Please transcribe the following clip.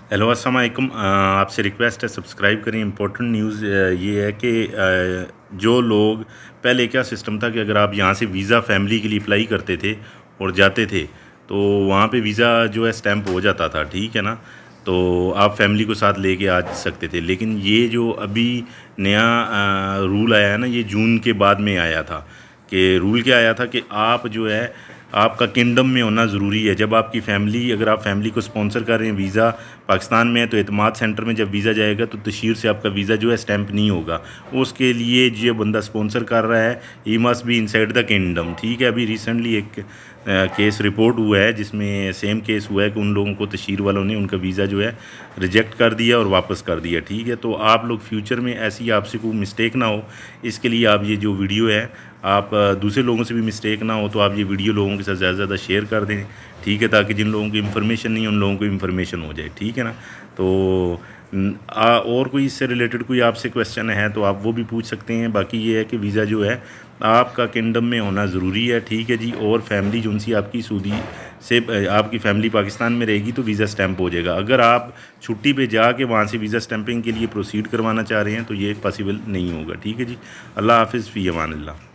Hello अस्सलाम वालेकुम। आपसे रिक्वेस्ट है सब्सक्राइब करें। इम्पोर्टेंट न्यूज़ ये है कि जो लोग पहले क्या सिस्टम था कि अगर आप यहाँ से वीज़ा फैमिली के लिए अप्लाई करते थे और जाते थे तो वहाँ पे वीज़ा जो है स्टैंप हो जाता था, ठीक है ना। तो आप फैमिली को साथ लेके आ सकते थे। लेकिन ये जो अभी नया रूल आया है ना, ये जून के बाद में आया था। कि रूल क्या आया था कि आप जो है आपका किंगडम में होना ज़रूरी है। जब आपकी फ़ैमिली, अगर आप फैमिली को स्पॉन्सर कर रहे हैं, वीज़ा पाकिस्तान में है तो एतमाद सेंटर में जब वीज़ा जाएगा तो तशहीर से आपका वीज़ा जो है स्टैंप नहीं होगा। उसके लिए जो बंदा स्पॉन्सर कर रहा है he must be inside the kingdom, ठीक है। अभी रिसेंटली एक केस रिपोर्ट हुआ है जिसमें सेम केस हुआ है कि उन लोगों को तशहीर वालों ने उनका वीज़ा जो है रिजेक्ट कर दिया और वापस कर दिया, ठीक है। तो आप लोग फ्यूचर में ऐसी आपसे कोई मिस्टेक ना हो, इसके लिए आप ये जो वीडियो है आप दूसरे लोगों से भी मिस्टेक ना हो तो आप ये वीडियो लोगों के साथ ज़्यादा से ज़्यादा शेयर कर दें, ठीक है, ताकि जिन लोगों को इन्फॉर्मेशन नहीं है उन लोगों को इन्फॉर्मेशन हो जाए, ठीक है ना। तो और कोई इससे रिलेटेड कोई आपसे क्वेश्चन है तो आप वो भी पूछ सकते हैं। बाकी ये है कि वीज़ा जो है आपका किंगडम में होना ज़रूरी है, ठीक है जी। और फैमिली जो सी आपकी सऊदी से आपकी फ़ैमिली पाकिस्तान में रहेगी तो वीज़ा स्टैंप हो जाएगा। अगर आप छुट्टी पे जाके वहाँ से वीज़ा स्टैंपिंग के लिए प्रोसीड करवाना चाह रहे हैं तो ये पॉसिबल नहीं होगा, ठीक है जी। अल्लाह हाफ़िज़, फ़ी अमान अल्लाह।